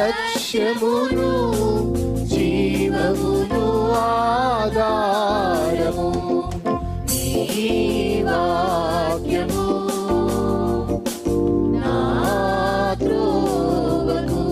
లక్ష్యమును జీవమును ఆధారము నీ వాక్యము నా త్రోవకు.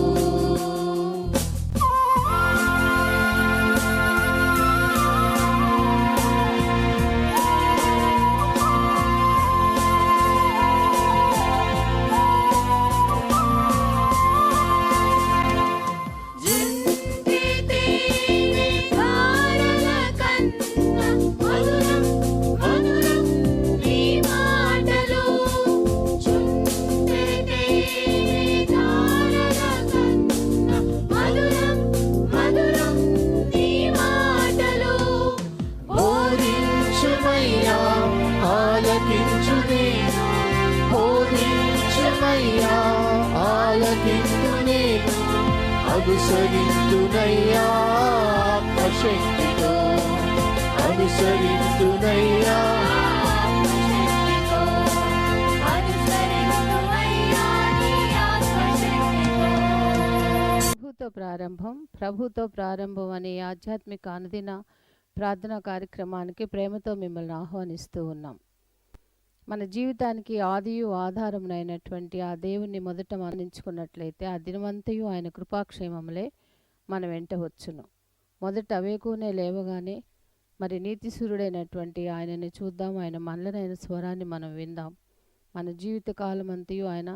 అనుసరింతునయ్యా ఆత్మశక్తితో, అనుసరింతునయ్యా ప్రభుతో ప్రారంభం అనే ఆధ్యాత్మిక అనుదిన ప్రార్థనా కార్యక్రమానికి ప్రేమతో మిమ్మల్ని ఆహ్వానిస్తూ ఉన్నాం. మన జీవితానికి ఆదియు ఆధారమునైనటువంటి ఆ దేవుణ్ణి మొదట మరణించుకున్నట్లయితే ఆ దినమంతయు ఆయన కృపాక్షేమములే మన వెంట వచ్చును. మొదట వేకునే లేవగానే మరి నీతిసూరుడైనటువంటి ఆయనని చూద్దాం, ఆయన మనలనైన స్వరాన్ని మనం విందాం. మన జీవిత కాలం అంతయు ఆయన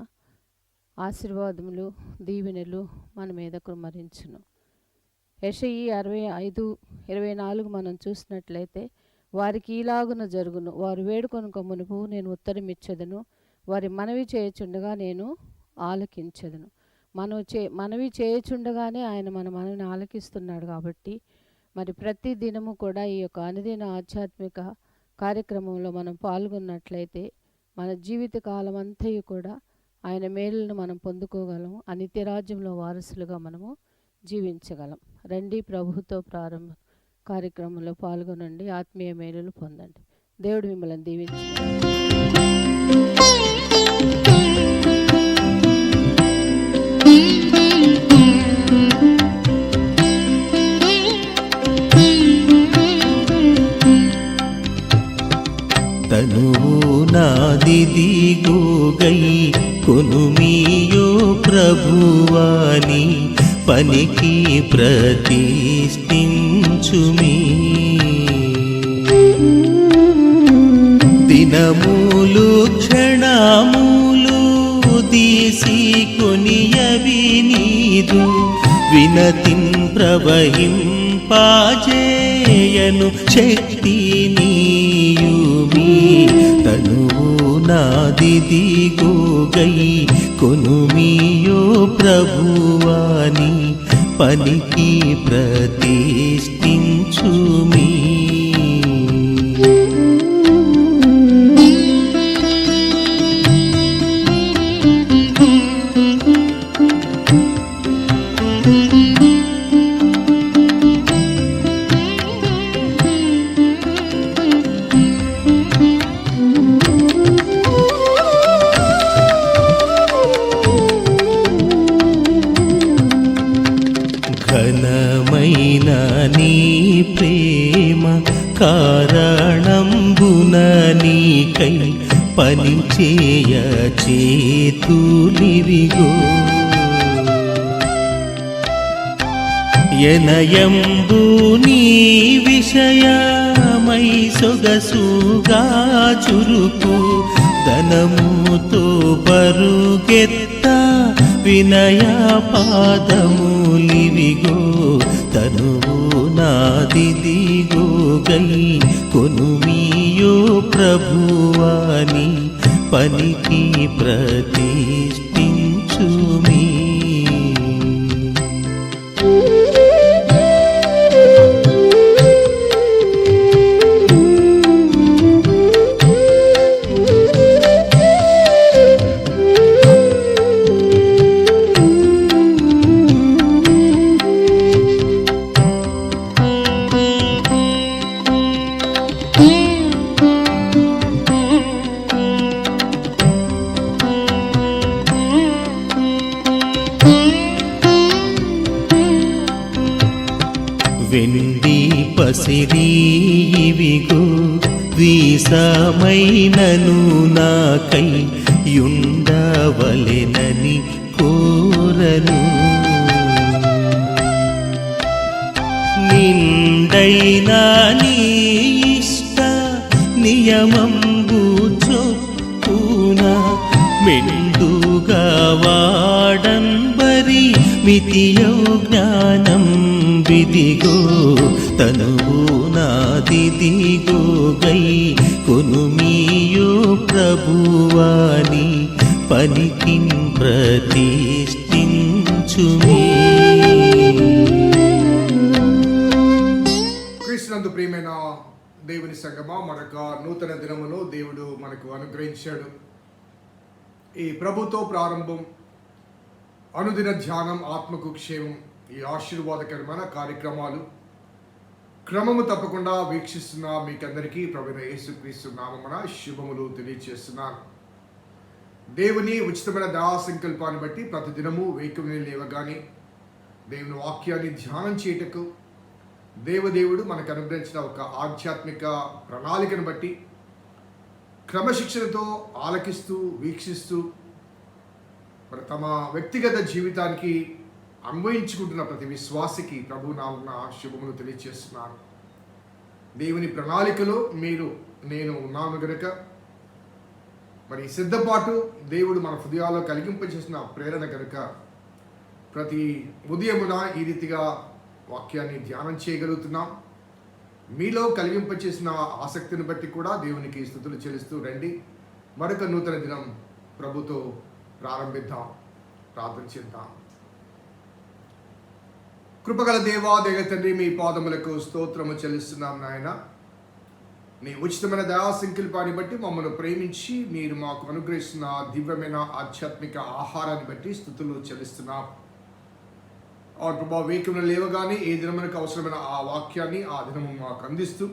ఆశీర్వాదములు దీవెనలు మన మీద కుమ్మరించును. యెషయి 65:24 మనం చూసినట్లయితే వారికి ఈలాగున జరుగును, వారు వేడుకొనుక మునుపు నేను ఉత్తరమిచ్చెదను, వారి మనవి చేయుచుండగా నేను ఆలకించెదను. మనవి చేయుచుండగానే ఆయన మన మనవిని ఆలకిస్తున్నాడు. కాబట్టి మరి ప్రతి దినము కూడా ఈ యొక్క అనుదిన ఆధ్యాత్మిక కార్యక్రమంలో మనం పాల్గొన్నట్లయితే మన జీవిత కాలం అంతయు కూడా ఆయన మేలులను మనం పొందుకోగలం, ఆ నిత్యరాజ్యంలో వారసులుగా మనము జీవించగలం. రండి, ప్రభుతో ప్రారంభం కార్యక్రమంలో పాల్గొనండి, ఆత్మీయ మేలులు పొందండి. దేవుడు మిమ్మల్ని దీవించి తనువు నాదిదిగోగై కొనుమియో ప్రభువాని పనికి ప్రతిష్ఠించుమి. దినములు క్షణములు తీసి కొనియవి నీదు వినతిన్ ప్రవహింపాజేయను శక్తి నీయుమి. తనువు నాదిదిగోగై కొనుమియో ప్రభువాని పనికి ప్రతిష్ఠించుమి. ఘనమైన నీ ప్రేమ కారణంబున నీకై పనిచేయ చేతులివిగో. ఎనయంబు నీ విషయమై సొగసుగా చురుకు ధనముతో బరుగెత్త వినయ పాదములివిగో. తనువు నాదిదిగోగై కొనుమియో ప్రభువాని పనికి ప్రతిష్ఠించుమి. వెండి పసిడి ఇవిగో వీసమైనను నాకై యుండవలెనని కోరను. నిండైనా నీ ఇష్ట నియమంబు చొప్పున మెండుగా వాడంబరి మితియౌ జ్ఞానం విదిగో తనువు నాదిదిగో గై కొనుమీయో ప్రభువాని పనికిన్ ప్రతిష్ఠించుమీ. క్రీస్తునందు ప్రియమైన దేవుని సంగమా, మరొక నూతన దినమును దేవుడు మనకు అనుగ్రహించాడు. ఈ ప్రభుతో ప్రారంభం, అనుదిన ధ్యానం, ఆత్మకు క్షేమం, ఈ ఆశీర్వాదకరమైన కార్యక్రమాలు క్రమము తప్పకుండా వీక్షిస్తున్న మీకందరికీ ప్రభువైన యేసుక్రీస్తు నామమున శుభములు తెలియజేస్తున్నాను. దేవుని ఉచితమైన దయా సంకల్పాన్ని బట్టి ప్రతిదినము వేకువనే లేవగానే దేవుని వాక్యాన్ని ధ్యానం చేయటకు దేవదేవుడు మనకు అనుగ్రహించిన ఒక ఆధ్యాత్మిక ప్రణాళికను బట్టి క్రమశిక్షణతో ఆలకిస్తూ వీక్షిస్తూ మరి తమ వ్యక్తిగత జీవితానికి అన్వయించుకుంటున్న ప్రతి విశ్వాసికి ప్రభు నామమున శుభములు తెలియజేస్తున్నాను. దేవుని ప్రణాళికలో నేను ఉన్నాను గనుక మరి సిద్ధపాటు దేవుడు మన హృదయాల్లో కలిగింపజేసిన ప్రేరణ కనుక ప్రతి ఉదయమున ఈ రీతిగా వాక్యాన్ని ధ్యానం చేయగలుగుతున్నాం. మీలో కలిగింపచేసిన ఆసక్తిని బట్టి కూడా దేవునికి స్తుతులు చెల్లిస్తూ రండి. మరొక నూతన దినం ప్రభుతో ప్రారంభిద్దాం, ప్రార్థన చేద్దాం. కృపగల దేవా, దయ తండ్రి, మీ పాదములకు స్తోత్రము చెల్లిస్తున్నాం నాయన. నీ ఉచితమైన దయా సంకల్పాన్ని బట్టి మమ్మల్ని ప్రేమించి మీరు మాకు అనుగ్రహిస్తున్న దివ్యమైన ఆధ్యాత్మిక ఆహారాన్ని బట్టి స్తుతులు చెల్లిస్తున్నాం. ప్రభా, వేకువన లేవగానే ఏ దినమునకు అవసరమైన ఆ వాక్యాన్ని ఆ దినము మాకు అందిస్తూ,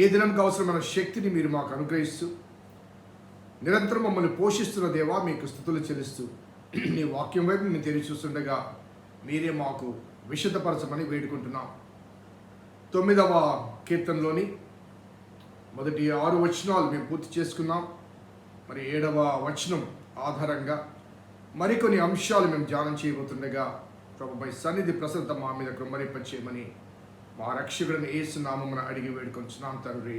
ఏ దినంకి అవసరమైన శక్తిని మీరు మాకు అనుగ్రహిస్తూ నిరంతరం మమ్మల్ని పోషిస్తున్న దేవా, మీకు స్తుతులు చెల్లిస్తూ నీ వాక్యం వైపు మేము తెరిచి చూస్తుండగా మీరే మాకు విశుద్ధపరచమని వేడుకుంటున్నాం. 9వ కీర్తనలోని మొదటి 6 వచనాలు మేము పూర్తి చేసుకున్నాం. మరి 7వ వచనం ఆధారంగా మరికొన్ని అంశాలు మేము ధ్యానం చేయబోతుండగా ప్రభుపై సన్నిధి ప్రసన్నత మా మీద కృమ్మరింపచేయమని మా రక్షకుడిని యేసు నామమున అడిగి వేడుకొంచున్నాం తండ్రి,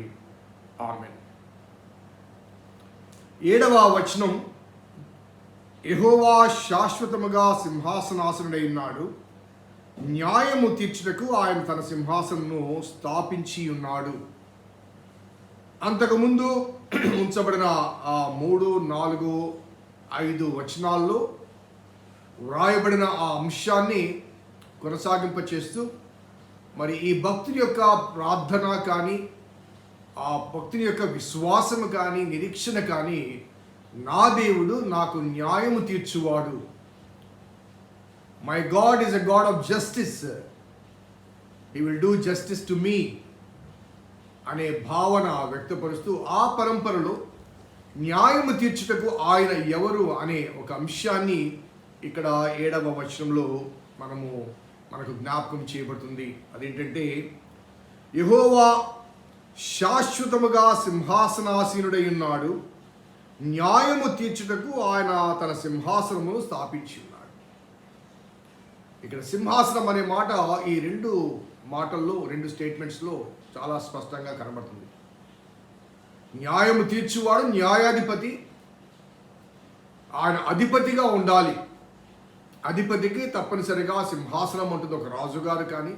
ఆమేన్. 7వ వచనం, యెహోవా శాశ్వతముగా సింహాసనాసనుడై ఉన్నాడు, న్యాయము తీర్చుటకు ఆయన తన సింహాసనమును స్థాపించి ఉన్నాడు. అంతకుముందు ఉంచబడిన ఆ 3, 4, 5 వచనాల్లో వ్రాయబడిన ఆ అంశాన్ని కొనసాగింప చేస్తూ మరి ఈ భక్తుని యొక్క ప్రార్థన కానీ, ఆ భక్తుని యొక్క విశ్వాసము కానీ, నిరీక్షణ కానీ, నా దేవుడు నాకు న్యాయము తీర్చువాడు, my God is a God of justice, he will do justice to me అనే భావన వ్యక్తపరుస్తూ ఆ పరంపరలో న్యాయము తీర్చుటకు ఆయన ఎవరు అనే ఒక అంశాన్ని ఇక్కడ 7వ వచనంలో మనకు జ్ఞాపకం చేయబడుతుంది. అదేంటంటే, యెహోవా శాశ్వతముగా సింహాసనాసీనుడై ఉన్నాడు, న్యాయము తీర్చుటకు ఆయన తన సింహాసనమును స్థాపించి ఉన్నాడు. ఇక్కడ సింహాసనం అనే మాట ఈ 2 మాటల్లో, 2 స్టేట్మెంట్స్లో చాలా స్పష్టంగా కనబడుతుంది. న్యాయము తీర్చువాడు న్యాయాధిపతి, ఆయన అధిపతిగా ఉండాలి. అధిపతికి తప్పనిసరిగా సింహాసనం ఉంటుంది. ఒక రాజుగారు కానీ,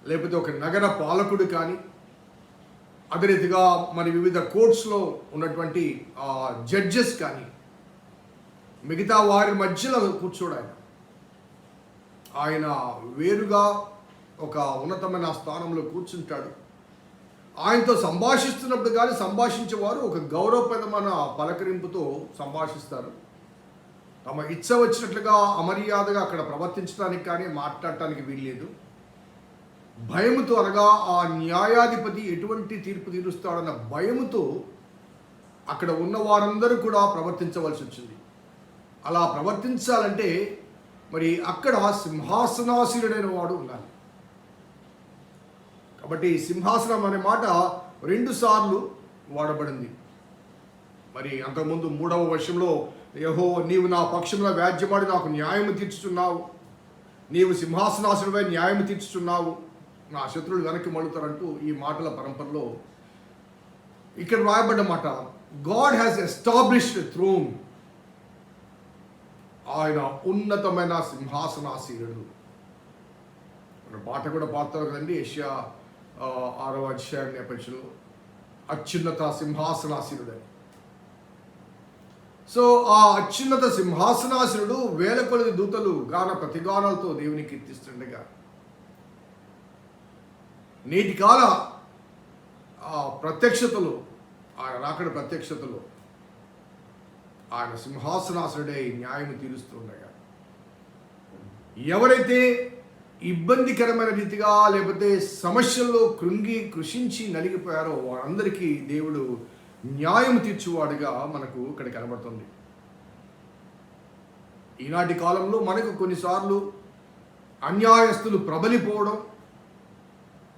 లేకపోతే ఒక నగర పాలకుడు కానీ, అదే రీతిగా మరి వివిధ కోర్ట్స్లో ఉన్నటువంటి జడ్జెస్ కానీ, మిగతా వారి మధ్యలో కూర్చోడు. ఆయన వేరుగా ఒక ఉన్నతమైన స్థానంలో కూర్చుంటాడు. ఆయనతో సంభాషిస్తున్నప్పుడు కానీ సంభాషించేవారు ఒక గౌరవప్రదమైన పలకరింపుతో సంభాషిస్తారు. తమ ఇచ్చ వచ్చినట్లుగా అమర్యాదగా అక్కడ ప్రవర్తించడానికి కానీ మాట్లాడటానికి వీల్లేదు. భయముతో, అనగా ఆ న్యాయాధిపతి ఎటువంటి తీర్పు తీరుస్తాడన్న భయముతో అక్కడ ఉన్న వారందరూ కూడా ప్రవర్తించవలసి వచ్చింది. అలా ప్రవర్తించాలంటే మరి అక్కడ సింహాసనాసీనుడైన వాడు ఉండాలి. కాబట్టి సింహాసనం అనే మాట 2 సార్లు వాడబడింది. మరి అంతకుముందు 3వ వర్షంలో యెహోవా నీవు నా పక్షంలో వ్యాజ్యమాడి నాకు న్యాయము తీర్చుచున్నావు, నీవు సింహాసనాసనుడై న్యాయము తీర్చుచున్నావు, నా శత్రువులు వెనక్కి మళ్ళుతారంటూ ఈ మాటల పరంపరలో ఇక్కడ రాయబడ్డ మాట గాడ్ హ్యాస్ ఎస్టాబ్లిష్డ్ థ్రోన్. ఆయన ఉన్నతమైన సింహాసనాసీనుడు. పాట కూడా పాడతారు కదండి, యెషయా 6వ అధ్యాయం నేపథ్యంలో అత్యున్నత సింహాసనాసీనుడు అని. సో ఆ అత్యున్నత సింహాసనాసీనుడు వేల కొలది దూతలు గాన ప్రతిగానాలతో దేవుని కీర్తిస్తుండగా నేటి కాల ప్రత్యక్షతలు, ఆయన రాకడ ప్రత్యక్షతలు ఆయన సింహాసనాసనుడై న్యాయం తీరుస్తుండగా ఎవరైతే ఇబ్బందికరమైన రీతిగా లేకపోతే సమస్యల్లో కృషించి నలిగిపోయారో వారందరికీ దేవుడు న్యాయం తీర్చువాడుగా మనకు ఇక్కడ కనబడుతుంది. ఈనాటి కాలంలో మనకు కొన్నిసార్లు అన్యాయస్తులు ప్రబలిపోవడం,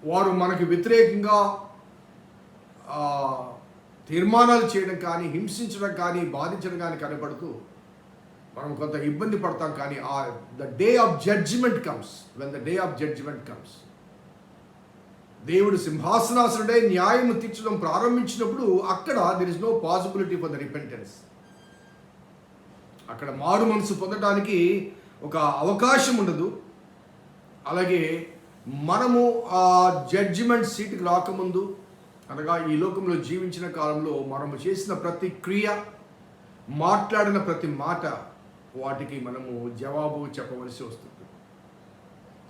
వారు మనకు వ్యతిరేకంగా తీర్మానాలు చేయడం కానీ, హింసించడం కానీ, బాధించడం కానీ కనబడుతూ మనం కొంత ఇబ్బంది పడతాం. కానీ the day of judgement comes, when the day of judgement comes, దేవుడు సింహాసనాసనుడై న్యాయం తీర్చడం ప్రారంభించినప్పుడు అక్కడ there is no possibility for the repentance. అక్కడ మారు మనసు పొందడానికి ఒక అవకాశం ఉండదు. అలాగే మనము ఆ జడ్జిమెంట్ సీట్కి రాకముందు, అనగా ఈ లోకంలో జీవించిన కాలంలో మనము చేసిన ప్రతి క్రియ, మాట్లాడిన ప్రతి మాట, వాటికి మనము జవాబు చెప్పవలసి వస్తుంది.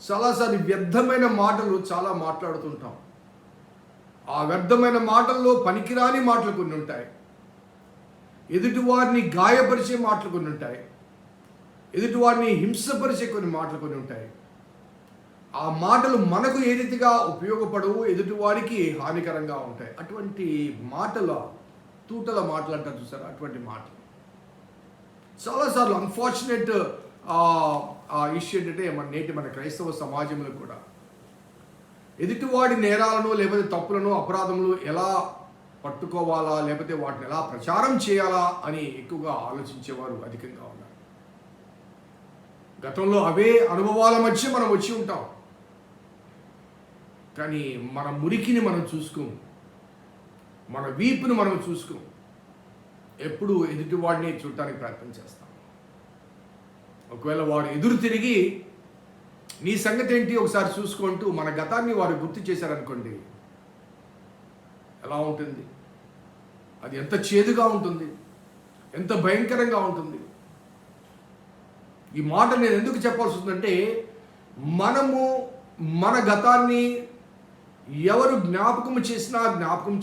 చాలాసార్లు వ్యర్థమైన మాటలు చాలా మాట్లాడుతుంటాం. ఆ వ్యర్థమైన మాటల్లో పనికిరాని మాటలు కొన్ని ఉంటాయి, ఎదుటివారిని గాయపరిచే మాటలు కొన్ని ఉంటాయి, ఎదుటివారిని హింసపరిచే కొన్ని మాటలు కొన్ని ఉంటాయి. ఆ మాటలు మనకు ఏ రీతిగా ఉపయోగపడవు, ఎదుటివారికి హానికరంగా ఉంటాయి. అటువంటి మాటల తూటల మాటలు అంటారు చూసారా, అటువంటి మాటలు చాలాసార్లు అన్ఫార్చునేట్ ఇష్యూ ఏంటంటే మన క్రైస్తవ సమాజంలో కూడా ఎదుటివాడి నేరాలను లేకపోతే తప్పులను అపరాధములు ఎలా పట్టుకోవాలా, లేకపోతే వాటిని ఎలా ప్రచారం చేయాలా అని ఎక్కువగా ఆలోచించేవారు అధికంగా ఉన్నారు. గతంలో అవే అనుభవాల మధ్య మనం వచ్చి ఉంటాం. కానీ మన మురికిని మనం చూసుకోం, మన వీపును మనం చూసుకోం. ఎప్పుడు ఎదుటివాడిని చూడటానికి ప్రయత్నం చేస్తాం. ఒకవేళ వాడు ఎదురు తిరిగి నీ సంగతి ఏంటి ఒకసారి చూసుకుంటూ మన గతాన్ని వారు గుర్తు చేశారనుకోండి, ఎలా ఉంటుంది? అది ఎంత చేదుగా ఉంటుంది, ఎంత భయంకరంగా ఉంటుంది. ఈ మాట నేను ఎందుకు చెప్పాల్సి వస్తుందంటే, మనము మన గతాన్ని ఎవరు జ్ఞాపకం చేసినా జ్ఞాపకం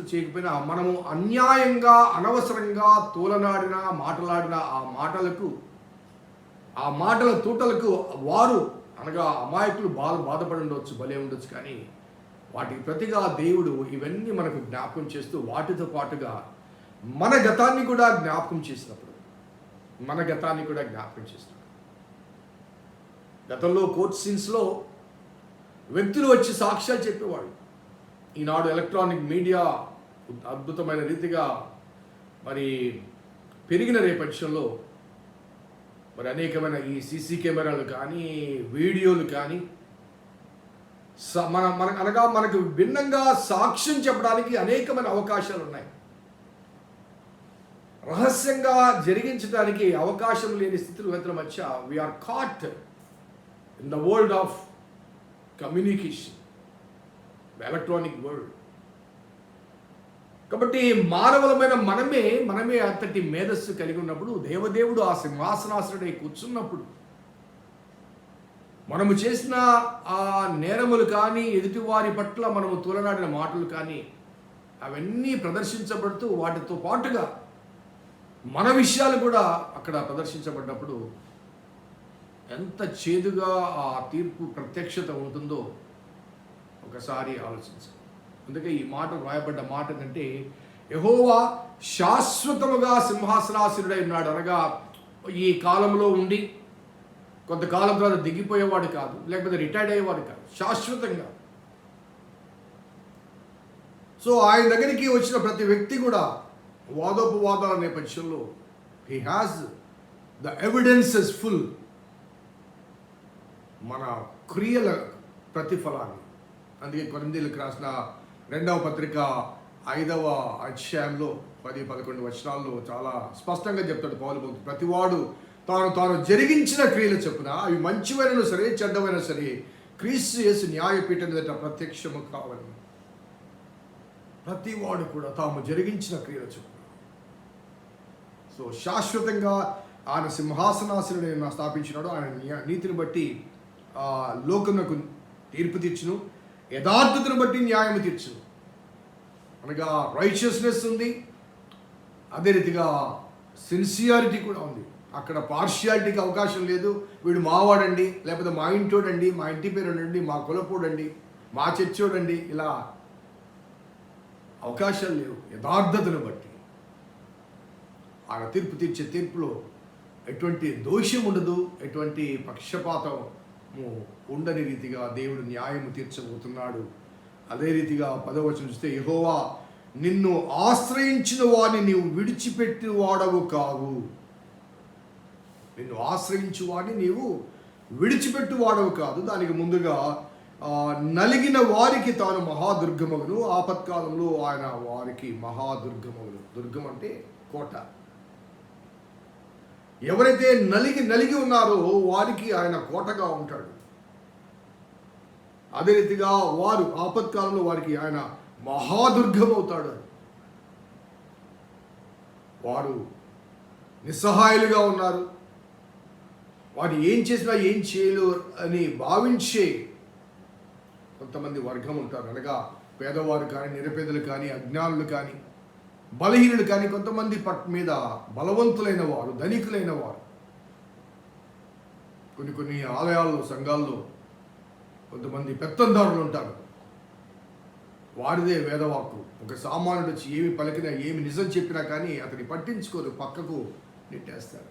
చేయకపోయినా మనము అన్యాయంగా అనవసరంగా తోలనాడిన మాటలాడిన ఆ మాటల తూటలకు వారు అనగా అమాయకులు బాధపడి ఉండొచ్చు, భలే ఉండొచ్చు. కానీ వాటికి ప్రతిగా దేవుడు ఇవన్నీ మనకు జ్ఞాపకం చేస్తూ వాటితో పాటుగా మన గతాన్ని కూడా జ్ఞాపకం చేసినప్పుడు గతంలో కోర్ట్ సీన్స్లో వ్యక్తులు వచ్చి సాక్ష్యాలు చెప్పేవాడు. ఈనాడు ఎలక్ట్రానిక్ మీడియా అద్భుతమైన రీతిగా మరి పెరిగిన నేపథ్యంలో మరి అనేకమైన ఈ సీసీ కెమెరాలు కానీ, వీడియోలు కానీ మనకు భిన్నంగా సాక్ష్యం చెప్పడానికి అనేకమైన అవకాశాలు ఉన్నాయి. రహస్యంగా జరిగించడానికి అవకాశం లేని స్థితిగతుల మధ్య we are caught in the world of communication, electronic world. కాబట్టి మానవులమైన మనమే అంతటి మేధస్సు కలిగి ఉన్నప్పుడు, దేవదేవుడు ఆ సింహాసనాసనుడై కూర్చున్నప్పుడు మనము చేసిన ఆ నేరములు కానీ, ఎదుటివారి పట్ల మనము తూలనాడిన మాటలు కానీ అవన్నీ ప్రదర్శించబడుతూ వాటితో పాటుగా మన విషయాలు కూడా అక్కడ ప్రదర్శించబడ్డప్పుడు ఎంత చేదుగా ఆ తీర్పు ప్రత్యక్షత ఉంటుందో ఒకసారి ఆలోచించాలి. అందుకే ఈ మాట రాయబడ్డ మాట ఏంటంటే, యెహోవా శాశ్వతముగా సింహాసనాసీనుడై ఉన్నాడు. అనగా ఈ కాలంలో ఉండి కొంతకాలం తర్వాత దిగిపోయేవాడు కాదు, లేకపోతే రిటైర్డ్ అయ్యేవాడు కాదు. శాశ్వతంగా సో ఆయన దగ్గరికి వచ్చిన ప్రతి వ్యక్తి కూడా వాదోపవాదాల నేపథ్యంలో he has the evidences full, మన క్రియల ప్రతిఫలాన్ని. అందుకే కొరింథీయులకు రాసిన 2వ పత్రిక 5వ అధ్యాయంలో 10-11 వచనాల్లో చాలా స్పష్టంగా చెప్తాడు పౌలు భక్తుడు, ప్రతివాడు తాను జరిగించిన క్రియలు చొప్పున అవి మంచివైనా సరే చెడ్డవైనా సరే క్రీస్తు యేసు న్యాయపీఠం ఎదుట ప్రత్యక్షము కావాలి. ప్రతివాడు కూడా తాము జరిగించిన క్రియలు చొప్పున. సో శాశ్వతంగా ఆయన సింహాసనాసనుడు స్థాపించినాడు. ఆయన నీతిని బట్టి లోకమునకు తీర్పు తీర్చును, యథార్థతను బట్టి న్యాయం తీర్చును. అనగా రైచియస్నెస్ ఉంది, అదే రీతిగా సిన్సియారిటీ కూడా ఉంది. అక్కడ పార్షియాలిటీకి అవకాశం లేదు. వీడు మావాడండి, లేకపోతే మా ఇంటోడండి, మా ఇంటి పేరు అండి, మా కులపోడండి, మా చర్చోడండి, ఇలా అవకాశాలు లేవు. యథార్థతను బట్టి ఆయన తీర్పు తీర్చే తీర్పులో ఎటువంటి దోషం ఉండదు, ఎటువంటి పక్షపాతము ఉండని రీతిగా దేవుడు న్యాయము తీర్చబోతున్నాడు. అదే రీతిగా 10వ వచనం చూస్తే, యెహోవా నిన్ను ఆశ్రయించిన వాడిని నీవు విడిచిపెట్టి వాడవు కావు. నిన్ను ఆశ్రయించు వాడిని నీవు విడిచిపెట్టు వాడవు కాదు. దానికి ముందుగా నలిగిన వారికి తాను మహాదుర్గమగును, ఆపత్కాలంలో ఆయన వారికి మహాదుర్గమగును. దుర్గం అంటే కోట. ఎవరైతే నలిగి ఉన్నారో వారికి ఆయన కోటగా ఉంటాడు. అదే రీతిగా వారు ఆపత్కాలంలో వారికి ఆయన మహాదుర్గం అవుతాడు. వారు నిస్సహాయులుగా ఉన్నారు, వారు ఏం చేసినా ఏం చేయలేరు అని భావించే కొంతమంది వర్గం ఉంటారు. అనగా పేదవారు కానీ, నిరుపేదలు కానీ, అజ్ఞానులు కానీ, బలహీనులు కానీ, కొంతమంది మీద బలవంతులైన వారు, ధనికులైన వారు. కొన్ని ఆలయాల్లో, సంఘాల్లో కొంతమంది పెత్తందారులు ఉంటారు. వారిదే వేదవాక్కు. ఒక సామాన్యుడు వచ్చి ఏమి పలికినా, ఏమి నిజం చెప్పినా కానీ అతని పట్టించుకోరు, పక్కకు నెట్టేస్తారు.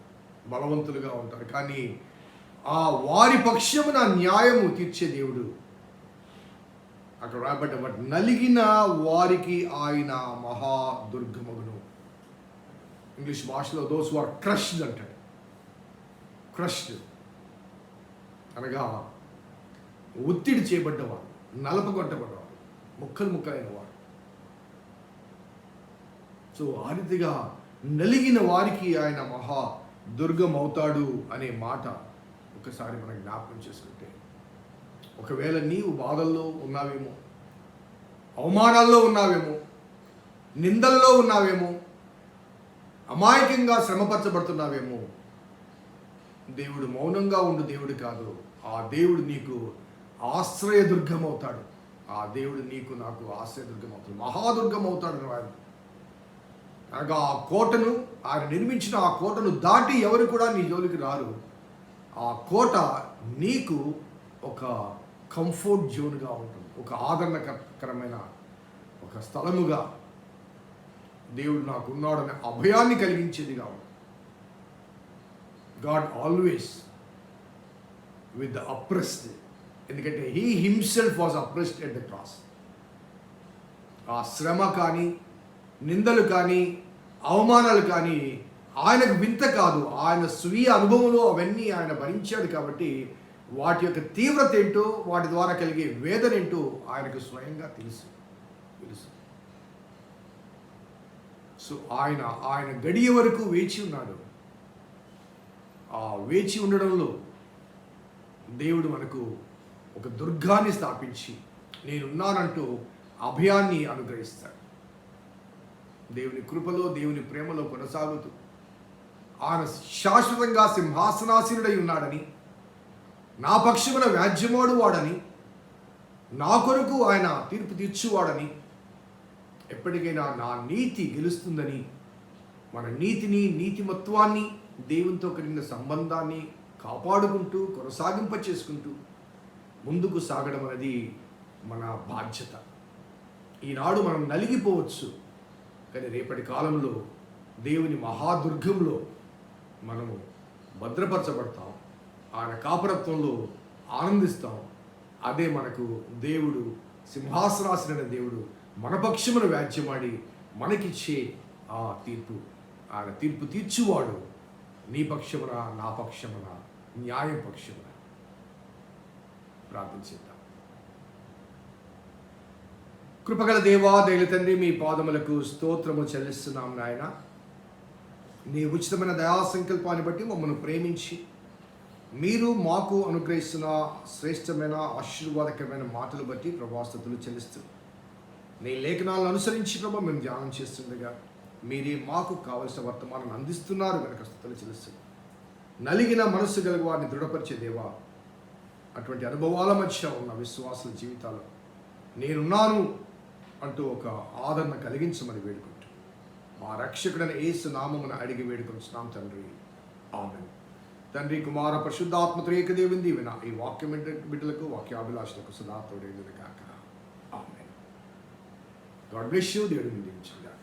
బలవంతులుగా ఉంటారు. కానీ ఆ వారి పక్షమున న్యాయము తీర్చే దేవుడు అక్కడ రాబట్ట, బట్ నలిగిన వారికి ఆయన మహాదుర్గమగును. ఇంగ్లీష్ భాషలో దోస్ ఆర్ క్రష్డ్ అంటాడు. క్రష్డ్ అనగా ఒత్తిడి చేయబడ్డవాడు, నలపగొట్టబడ్డవాడు, ముక్కలైన వాడు. సో ఆ రీతిగా నలిగిన వారికి ఆయన మహా దుర్గం అవుతాడు అనే మాట ఒకసారి మనం జ్ఞాపకం చేసుకుంటే, ఒకవేళ నీవు బాధల్లో ఉన్నావేమో, అవమానాల్లో ఉన్నావేమో, నిందల్లో ఉన్నావేమో, అమాయకంగా శ్రమపరచబడుతున్నావేమో, దేవుడు మౌనంగా ఉండు దేవుడు కాదు. ఆ దేవుడు నీకు ఆశ్రయదుర్గం అవుతాడు. ఆ దేవుడు నీకు నాకు ఆశ్రయదుర్గం అవుతాడు, మహాదుర్గం అవుతాడు. ఆయన అనగా ఆ కోటను ఆయన నిర్మించిన ఆ కోటను దాటి ఎవరు కూడా నీ జోలికి రారు. ఆ కోట నీకు ఒక కంఫర్ట్ జోన్గా ఉంటుంది, ఒక ఆదరణకరమైన ఒక స్థలముగా దేవుడు నాకు ఉన్నాడనే అభయాన్ని కలిగించేదిగా ఉంటుంది. God always with the oppressed, ఎందుకంటే he himself was oppressed at the cross. ఆ శ్రమ కానీ, నిందలు కానీ, అవమానాలు కానీ ఆయనకు వింత కాదు. ఆయన స్వీయ అనుభవంలో అవన్నీ ఆయన భరించాడు కాబట్టి వాటి యొక్క తీవ్రత ఏంటో, వాటి ద్వారా కలిగే వేదన ఏంటో ఆయనకు స్వయంగా తెలుసు. సో ఆయన గడియ వరకు వేచి ఉన్నాడు. ఆ వేచి ఉండడంలో దేవుడు మనకు ఒక దుర్గాన్ని స్థాపించి నేనున్నానంటూ అభయాన్ని అనుగ్రహిస్తాడు. దేవుని కృపలో, దేవుని ప్రేమలో కొనసాగుతూ ఆయన శాశ్వతంగా సింహాసనాసీనుడై ఉన్నాడని, నా పక్షమున వ్యాజ్యమాడు వాడని, నా కొరకు ఆయన తీర్పు తీర్చువాడని, ఎప్పటికైనా నా నీతి గెలుస్తుందని, మన నీతిని, నీతిమత్వాన్ని, దేవునితో కలిగిన సంబంధాన్ని కాపాడుకుంటూ కొనసాగింప చేసుకుంటూ ముందుకు సాగడం అనేది మన బాధ్యత. ఈనాడు మనం నలిగిపోవచ్చు, కానీ రేపటి కాలంలో దేవుని మహాదుర్గంలో మనము భద్రపరచబడతాం, ఆయన కాపరత్వంలో ఆనందిస్తాం. అదే మనకు దేవుడు సింహాసనాసీనుడైన దేవుడు మన పక్షమును వ్యాజ్యమాడి మనకిచ్చే ఆ తీర్పు, ఆయన తీర్పు తీర్చువాడు నీ పక్షమున, నా పక్షమున, న్యాయం పక్షమున. ప్రార్థించేద్దాం. కృపగల దేవా, దయల తండ్రి, మీ పాదములకు స్తోత్రము చెల్లిస్తున్నాం నాయన. నీ ఉచితమైన దయా సంకల్పాన్ని బట్టి మమ్మల్ని ప్రేమించి మీరు మాకు అనుగ్రహిస్తున్న శ్రేష్టమైన ఆశీర్వాదకరమైన మాటలు బట్టి ప్రభాస్తుతులు చెల్లిస్తున్నాం. నీ లేఖనాలను అనుసరించి ప్రభా మేము ధ్యానం చేస్తుండగా మీరే మాకు కావలసిన వర్తమానాన్ని అందిస్తున్నారు కనుక స్తుతులు చెల్లిస్తున్నాం. నలిగిన మనస్సు గల వారిని దృఢపరిచే దేవా, అటువంటి అనుభవాల మధ్య ఉన్న విశ్వాసుల జీవితాలు నేనున్నాను అంటూ ఒక ఆదరణ కలిగించమని వేడుకుంటూ మా రక్షకుడైన యేసు నామమున అడిగి వేడుకొంచున్నాం తండ్రి. ఆమేన్. తండ్రి, కుమార, పరిశుద్ధాత్మ త్రియేక దేవుని దీవెన ఈ వాక్యం బిడ్డలకు, వాక్యాభిలాషులకు సదా తోడేయును గాక. ఆమేన్. God bless you. దేవుని దీవించుగాక.